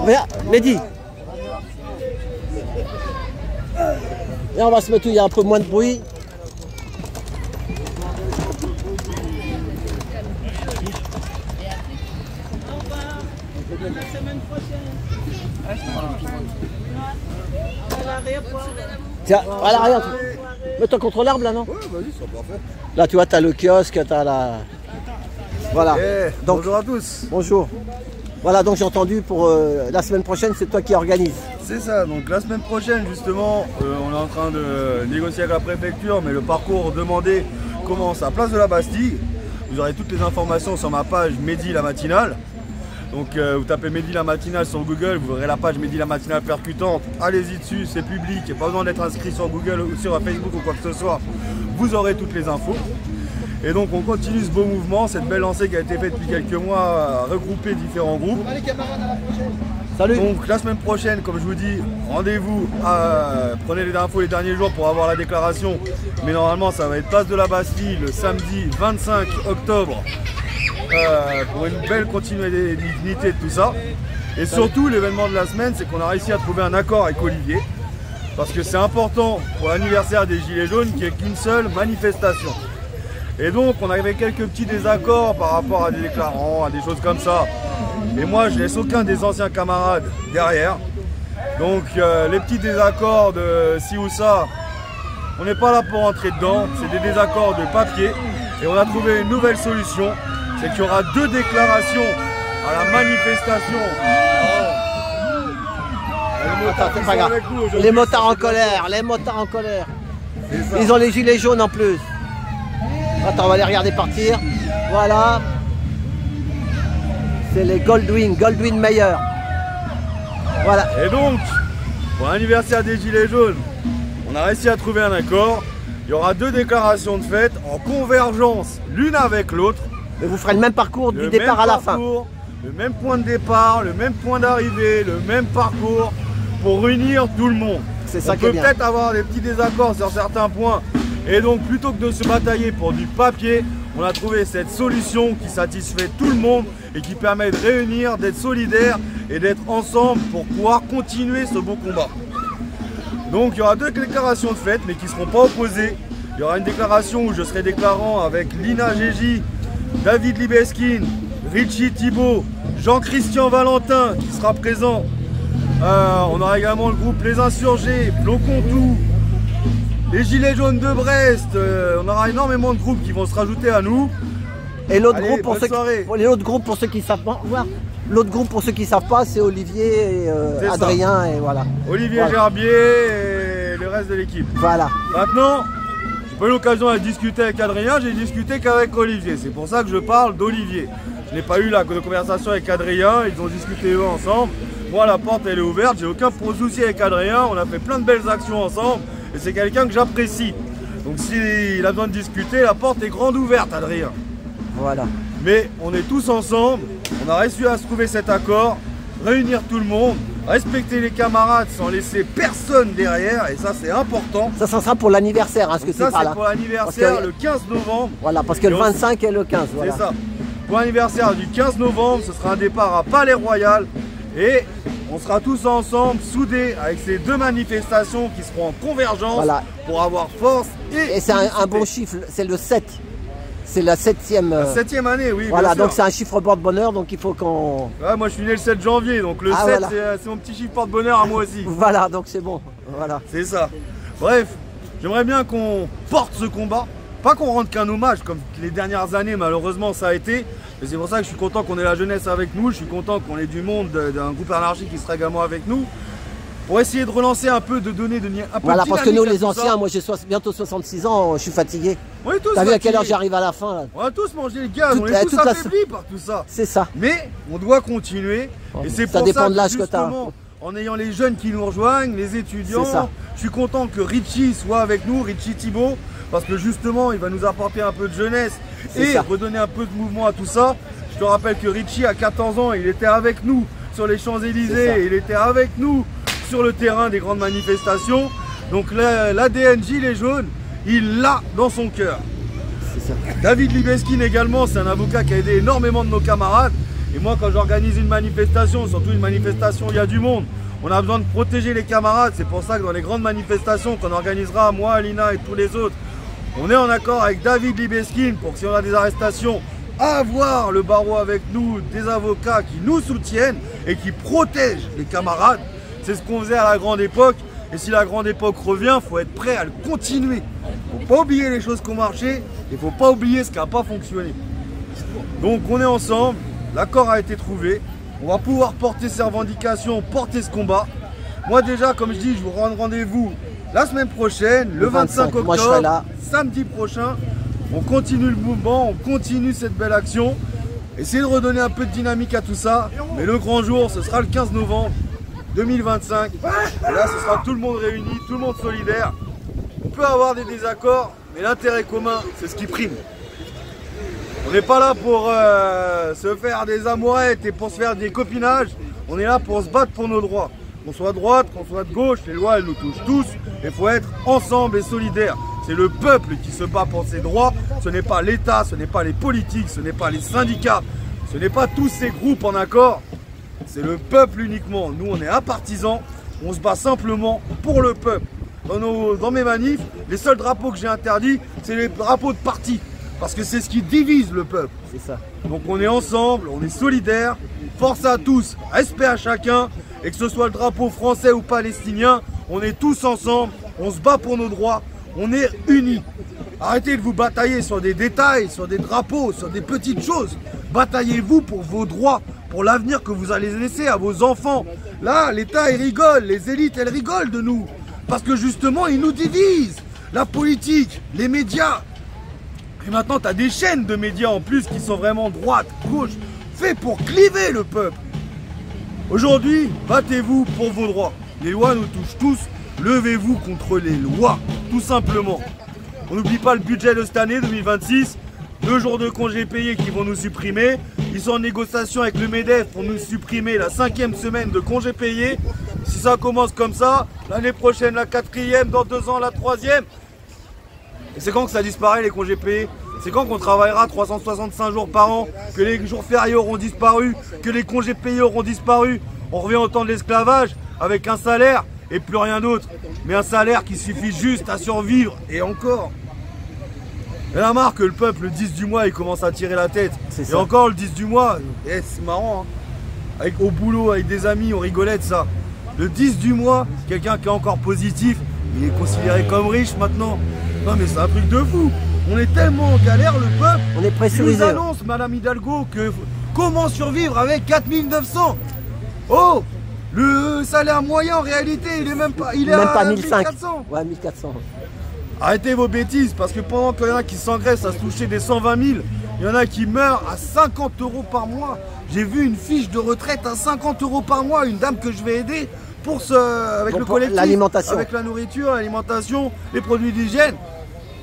Viens, Mehdi. Viens, on va se mettre où il y a un peu moins de bruit. La semaine prochaine. Tiens, voilà, regarde. Mets-toi contre l'arbre là, non? Ouais, vas-y, c'est parfait. Là, tu vois, t'as le kiosque, t'as la... Voilà. Donc, bonjour à tous. bonjour. Voilà, donc j'ai entendu pour la semaine prochaine, c'est toi qui organise. C'est ça, donc la semaine prochaine, justement, on est en train de négocier avec la préfecture, mais le parcours demandé commence à Place de la Bastille. Vous aurez toutes les informations sur ma page Mehdi la matinale. Donc vous tapez Mehdi la matinale sur Google, vous verrez la page Mehdi la matinale percutante. Allez-y dessus, c'est public, il n'y a pas besoin d'être inscrit sur Google ou sur Facebook ou quoi que ce soit. Vous aurez toutes les infos. Et donc on continue ce beau mouvement, cette belle lancée qui a été faite depuis quelques mois, à regrouper différents groupes. Allez camarades, à la prochaine. Salut. Donc la semaine prochaine, comme je vous dis, rendez-vous, prenez les infos les derniers jours pour avoir la déclaration. Mais normalement ça va être Place de la Bastille le samedi 25 octobre pour une belle continuité de tout ça. Et surtout l'événement de la semaine, c'est qu'on a réussi à trouver un accord avec Olivier. Parce que c'est important pour l'anniversaire des Gilets jaunes qu'il n'y ait qu'une seule manifestation. Et donc on avait quelques petits désaccords par rapport à des déclarants, à des choses comme ça. Et moi je laisse aucun des anciens camarades derrière. Donc les petits désaccords de ci ou ça, on n'est pas là pour rentrer dedans. C'est des désaccords de papier. Et on a trouvé une nouvelle solution. C'est qu'il y aura 2 déclarations à la manifestation. Attends, c'est pas grave. Les motards en colère, les motards en colère. Ils ont les gilets jaunes en plus. Attends, on va les regarder partir. Voilà. C'est les Goldwyn Mayer. Voilà. Et donc, pour l'anniversaire des Gilets jaunes, on a réussi à trouver un accord. Il y aura 2 déclarations de fête en convergence l'une avec l'autre. Mais vous ferez le même parcours du départ à la fin. Le même point de départ, le même point d'arrivée, le même parcours pour réunir tout le monde. C'est ça on qui est peut bien. peut-être avoir des petits désaccords sur certains points. Et donc plutôt que de se batailler pour du papier, on a trouvé cette solution qui satisfait tout le monde et qui permet de réunir, d'être solidaires et d'être ensemble pour pouvoir continuer ce beau combat. Donc il y aura 2 déclarations de fête mais qui ne seront pas opposées. Il y aura une déclaration où je serai déclarant avec Lina Gégy, David Libeskine, Richie Thibault, Jean-Christian Valentin qui sera présent. On aura également le groupe Les Insurgés, Flo Contou, les Gilets jaunes de Brest. On aura énormément de groupes qui vont se rajouter à nous. Et l'autre Allez, groupe pour bonne ceux soirée. l'autre groupe pour ceux qui savent pas. L'autre groupe pour ceux qui savent pas, c'est Olivier et C'est Adrien et voilà. Olivier Voilà. Gerbier et le reste de l'équipe. Voilà. Maintenant, j'ai pas eu l'occasion de discuter avec Adrien, j'ai discuté qu'avec Olivier. C'est pour ça que je parle d'Olivier. Je n'ai pas eu la conversation avec Adrien, ils ont discuté eux ensemble. Moi, la porte elle est ouverte, j'ai aucun souci avec Adrien. On a fait plein de belles actions ensemble et c'est quelqu'un que j'apprécie. Donc s'il a besoin de discuter, la porte est grande ouverte, Adrien. Voilà. Mais on est tous ensemble, on a réussi à se trouver cet accord, réunir tout le monde, respecter les camarades sans laisser personne derrière, et ça c'est important. Ça sera pour l'anniversaire, hein, ce que Ça c'est pas c'est là. pour l'anniversaire Parce que- le 15 novembre. Voilà, parce que le 25 et le 15, voilà. C'est ça. Pour l'anniversaire du 15 novembre, ce sera un départ à Palais Royal et on sera tous ensemble, soudés, avec ces 2 manifestations qui seront en convergence Voilà. pour avoir force et Et c'est un unicité. bon chiffre, c'est le 7. C'est la 7e. La 7e année, oui. Voilà, bien donc sûr. c'est un chiffre porte-bonheur, donc il faut qu'on... Ouais, moi je suis né le 7 janvier, donc le Ah, 7 voilà. c'est mon petit chiffre porte-bonheur à moi aussi. Voilà, donc c'est bon. Voilà. C'est ça. Bref, j'aimerais bien qu'on porte ce combat. Pas qu'on rende qu'un hommage, comme les dernières années malheureusement ça a été. Et c'est pour ça que je suis content qu'on ait la jeunesse avec nous. Je suis content qu'on ait du monde d'un groupe anarchique qui sera également avec nous. Pour essayer de relancer un peu, de donner un peu Voilà, de parce que nous dynamique à les tout anciens, ça. moi j'ai bientôt 66 ans, je suis fatigué. On est tous T'as vu à quelle heure fatigués. j'arrive à la fin là? On a tous mangé le gaz, Toute on la- est tous toute la- affaiblis par tout ça. C'est ça. Mais on doit continuer. Et c'est Ça pour dépend ça de l'âge que t'as. justement, en ayant les jeunes qui nous rejoignent, les étudiants, C'est ça. je suis content que Richie soit avec nous, Richie Thibault, parce que justement il va nous apporter un peu de jeunesse C'est et ça. redonner un peu de mouvement à tout ça. Je te rappelle que Richie à 14 ans, il était avec nous sur les C'est ça. Champs-Élysées, il était avec nous sur le terrain des grandes manifestations. Donc l'ADN Gilets jaunes, il l'a dans son cœur. C'est ça. David Libeskine également, c'est un avocat qui a aidé énormément de nos camarades. Et moi, quand j'organise une manifestation, surtout une manifestation où il y a du monde, on a besoin de protéger les camarades. C'est pour ça que dans les grandes manifestations qu'on organisera, moi, Alina et tous les autres, on est en accord avec David Libeskine pour que si on a des arrestations, avoir le barreau avec nous, des avocats qui nous soutiennent et qui protègent les camarades. C'est ce qu'on faisait à la grande époque. Et si la grande époque revient, il faut être prêt à le continuer. Il ne faut pas oublier les choses qui ont marché, il ne faut pas oublier ce qui n'a pas fonctionné. Donc on est ensemble, l'accord a été trouvé, on va pouvoir porter ces revendications, porter ce combat. Moi déjà, comme je dis, je vous rends rendez-vous la semaine prochaine, le 25 octobre, moi, je serai là. Samedi prochain. On continue le mouvement, on continue cette belle action. Essayez de redonner un peu de dynamique à tout ça. Mais le grand jour, ce sera le 15 novembre 2025. Et là, ce sera tout le monde réuni, tout le monde solidaire. On peut avoir des désaccords, mais l'intérêt commun, c'est ce qui prime. On n'est pas là pour se faire des amourettes et pour se faire des copinages. On est là pour se battre pour nos droits. Qu'on soit de droite, qu'on soit de gauche, les lois, elles nous touchent tous. Il faut être ensemble et solidaires. C'est le peuple qui se bat pour ses droits. Ce n'est pas l'État, ce n'est pas les politiques, ce n'est pas les syndicats. Ce n'est pas tous ces groupes en accord. C'est le peuple uniquement. Nous, on est impartisans. On se bat simplement pour le peuple. Dans mes manifs, les seuls drapeaux que j'ai interdits, c'est les drapeaux de parti. Parce que c'est ce qui divise le peuple. C'est ça. Donc on est ensemble, on est solidaires. Force à tous, respect à chacun. Et que ce soit le drapeau français ou palestinien, on est tous ensemble. On se bat pour nos droits. On est unis. Arrêtez de vous batailler sur des détails, sur des drapeaux, sur des petites choses. Bataillez-vous pour vos droits, pour l'avenir que vous allez laisser à vos enfants. Là, l'État, il rigole, les élites, elles rigolent de nous. Parce que justement, ils nous divisent. La politique, les médias. Et maintenant, tu as des chaînes de médias en plus qui sont vraiment droite, gauche, fait pour cliver le peuple. Aujourd'hui, battez-vous pour vos droits. Les lois nous touchent tous. Levez-vous contre les lois, tout simplement. On n'oublie pas le budget de cette année 2026. 2 jours de congés payés qui vont nous supprimer. Ils sont en négociation avec le MEDEF pour nous supprimer la 5e semaine de congés payés. Si ça commence comme ça, l'année prochaine la 4e, dans 2 ans la 3e. Et c'est quand que ça disparaît les congés payés? C'est quand qu'on travaillera 365 jours par an, que les jours fériés auront disparu, que les congés payés auront disparu? On revient au temps de l'esclavage avec un salaire et plus rien d'autre. Mais un salaire qui suffit juste à survivre et encore. Il y en a marre que le peuple, le 10 du mois, il commence à tirer la tête. Et encore le 10 du mois, c'est marrant. Hein. Au boulot, avec des amis, on rigolait de ça. Le 10 du mois, quelqu'un qui est encore positif, il est considéré comme riche maintenant. Non mais c'est un truc de fou. On est tellement en galère, le peuple. On est pressurisé. Il nous annonce, Madame Hidalgo, que comment survivre avec 4900. Oh, le salaire moyen en réalité, il est même pas, il est à 1400. Ouais, 1400. Arrêtez vos bêtises, parce que pendant qu'il y en a qui s'engraissent à se toucher des 120 000, il y en a qui meurent à 50 € par mois. J'ai vu une fiche de retraite à 50 € par mois, une dame que je vais aider pour avec donc le collectif, l'alimentation, avec la nourriture, l'alimentation, les produits d'hygiène.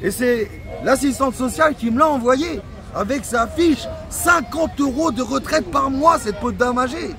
Et c'est l'assistante sociale qui me l'a envoyé, avec sa fiche, 50 € de retraite par mois, cette pauvre dame âgée.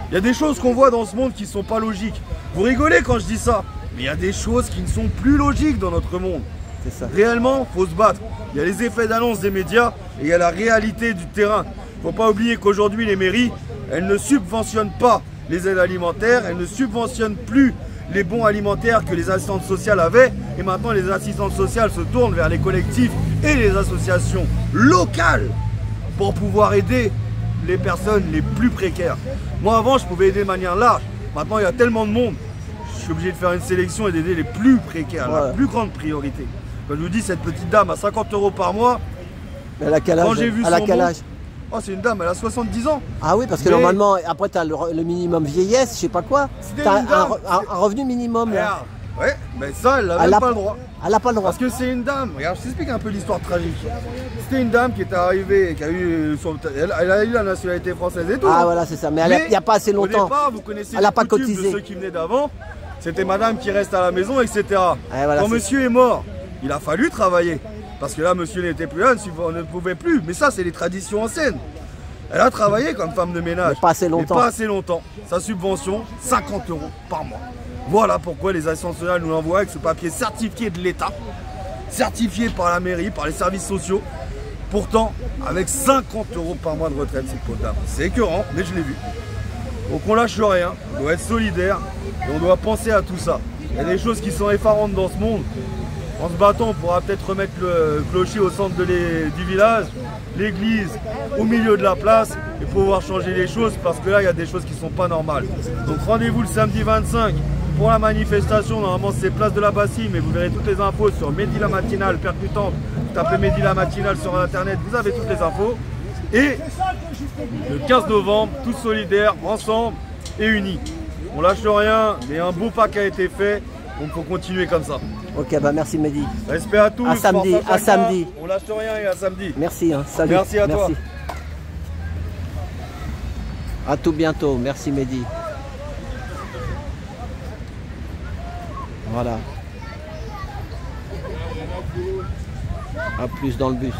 Il y a des choses qu'on voit dans ce monde qui ne sont pas logiques. Vous rigolez quand je dis ça, mais il y a des choses qui ne sont plus logiques dans notre monde. C'est ça. Réellement, il faut se battre. Il y a les effets d'annonce des médias et il y a la réalité du terrain. Il ne faut pas oublier qu'aujourd'hui, les mairies, elles ne subventionnent pas les aides alimentaires, elles ne subventionnent plus les bons alimentaires que les assistantes sociales avaient. Et maintenant, les assistantes sociales se tournent vers les collectifs et les associations locales pour pouvoir aider les personnes les plus précaires. Moi avant je pouvais aider de manière large, maintenant il y a tellement de monde, je suis obligé de faire une sélection et d'aider les plus précaires, la plus grande priorité. Quand je vous dis cette petite dame à 50 € par mois, elle a quel âge? Quand j'ai vu elle a quel âge? Oh c'est une dame, elle a 70 ans. Ah oui, parce que normalement après tu as le minimum vieillesse, je sais pas quoi, tu as un revenu minimum là. Ouais, mais ça elle n'a même pas le droit. Elle n'a pas le droit. Parce que c'est une dame, regarde, je t'explique un peu l'histoire tragique. C'était une dame qui est arrivée, qui a eu elle a eu la nationalité française et tout. Ah voilà, c'est ça, mais il n'y a pas assez longtemps. Au départ, vous connaissez elle n'a pas coutumes cotisé. De ceux qui venaient d'avant, c'était madame qui reste à la maison, etc. Voilà, quand monsieur est mort, il a fallu travailler. Parce que là, monsieur n'était plus là, on ne pouvait plus. Mais ça, c'est les traditions anciennes. Elle a travaillé comme femme de ménage. Mais pas assez longtemps. Mais pas assez longtemps. Sa subvention, 50 € par mois. Voilà pourquoi les assistantes sociales nous l'envoient avec ce papier certifié de l'État, certifié par la mairie, par les services sociaux. Pourtant, avec 50 € par mois de retraite, c'est potable. C'est écœurant, mais je l'ai vu. Donc on lâche rien, on doit être solidaire et on doit penser à tout ça. Il y a des choses qui sont effarantes dans ce monde. En se battant, on pourra peut-être remettre le clocher au centre du village, l'église au milieu de la place et pouvoir changer les choses parce que là, il y a des choses qui ne sont pas normales. Donc rendez-vous le samedi 25 pour la manifestation. Normalement, c'est place de la Bastille, mais vous verrez toutes les infos sur Mehdi la matinale percutante. Vous tapez Mehdi la matinale sur internet, vous avez toutes les infos. Et le 15 novembre, tous solidaires, ensemble et unis. On lâche rien, mais un beau pas qui a été fait, donc il faut continuer comme ça. Ok, bah merci Mehdi. Respect à tous. À samedi, à samedi. On lâche rien et à samedi. Merci, hein, salut. Merci à toi. À tout bientôt, merci Mehdi. Voilà. À plus dans le bus.